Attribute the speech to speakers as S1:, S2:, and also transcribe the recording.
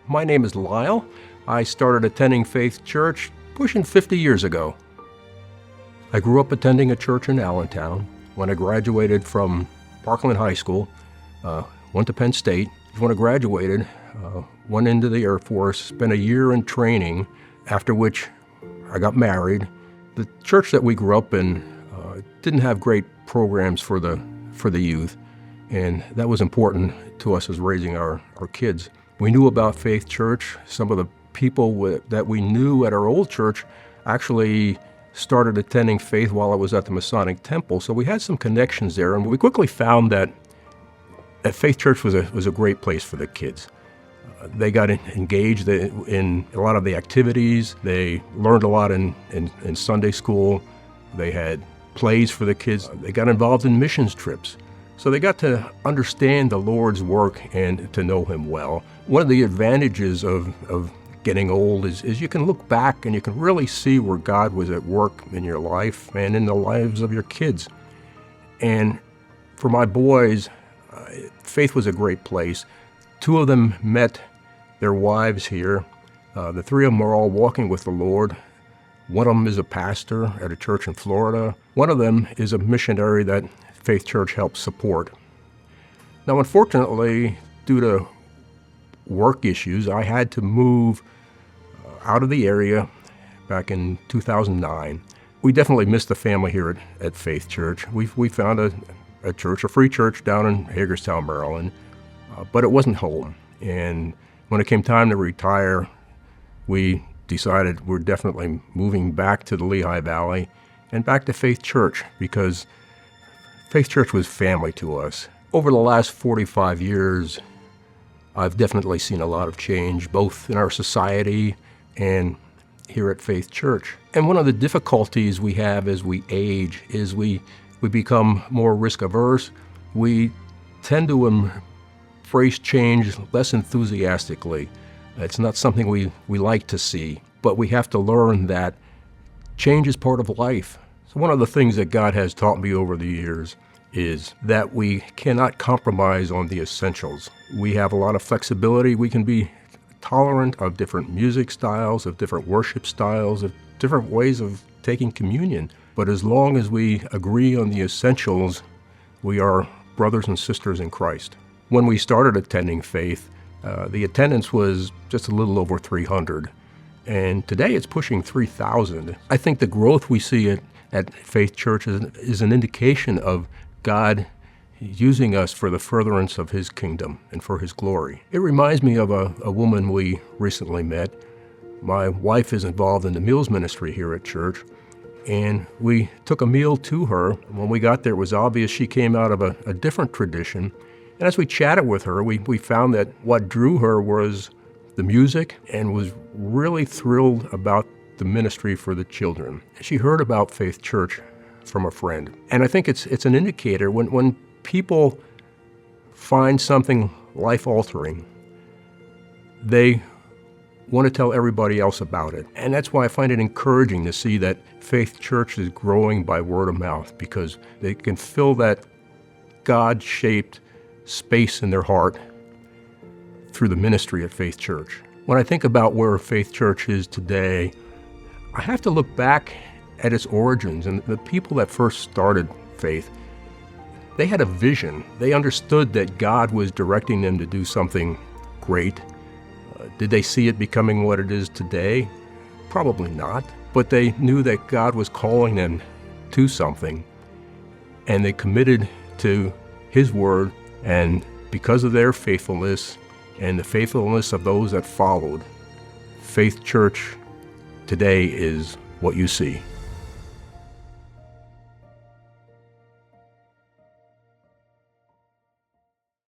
S1: My name is Lyle. I started attending Faith Church pushing 50 years ago. I grew up attending a church in Allentown. When I graduated from Parkland High School, went to Penn State. When I graduated, went into the Air Force, spent a year in training, after which I got married. The church that we grew up in didn't have great programs for the youth, and that was important to us as raising our kids. We knew about Faith Church. Some of the people that we knew at our old church actually started attending Faith while I was at the Masonic Temple, so we had some connections there, and we quickly found that Faith Church was a great place for the kids. They got engaged in a lot of the activities. They learned a lot in Sunday school. They had plays for the kids. They got involved in missions trips. So they got to understand the Lord's work and to know Him well. One of the advantages of getting old is you can look back and you can really see where God was at work in your life and in the lives of your kids. And for my boys, Faith was a great place. 2 of them met their wives here. The 3 of them are all walking with the Lord. One of them is a pastor at a church in Florida. One of them is a missionary that Faith Church helps support. Now, unfortunately, due to work issues, I had to move out of the area back in 2009. We definitely missed the family here at Faith Church. We found a church, a free church down in Hagerstown, Maryland, but it wasn't home. And when it came time to retire, we decided we're definitely moving back to the Lehigh Valley and back to Faith Church, because Faith Church was family to us. Over the last 45 years, I've definitely seen a lot of change, both in our society and here at Faith Church. And one of the difficulties we have as we age is we become more risk averse. We tend to embrace change less enthusiastically. It's not something we like to see, but we have to learn that change is part of life. So one of the things that God has taught me over the years is that we cannot compromise on the essentials. We have a lot of flexibility. We can be tolerant of different music styles, of different worship styles, of different ways of taking communion. But as long as we agree on the essentials, we are brothers and sisters in Christ. When we started attending Faith, the attendance was just a little over 300. And today it's pushing 3,000. I think the growth we see at Faith Church is an indication of God using us for the furtherance of His kingdom and for His glory. It reminds me of a woman we recently met. My wife is involved in the meals ministry here at church, and we took a meal to her. When we got there, it was obvious she came out of a different tradition. And as we chatted with her, we found that what drew her was the music, and was really thrilled about the ministry for the children. She heard about Faith Church from a friend. And I think it's an indicator when people find something life-altering, they want to tell everybody else about it. And that's why I find it encouraging to see that Faith Church is growing by word of mouth, because they can fill that God-shaped space in their heart through the ministry at Faith Church. When I think about where Faith Church is today, I have to look back at its origins, and the people that first started Faith, they had a vision. They understood that God was directing them to do something great. Did they see it becoming what it is today? Probably not. But they knew that God was calling them to something, and they committed to His word, and because of their faithfulness and the faithfulness of those that followed, Faith Church today is what you see.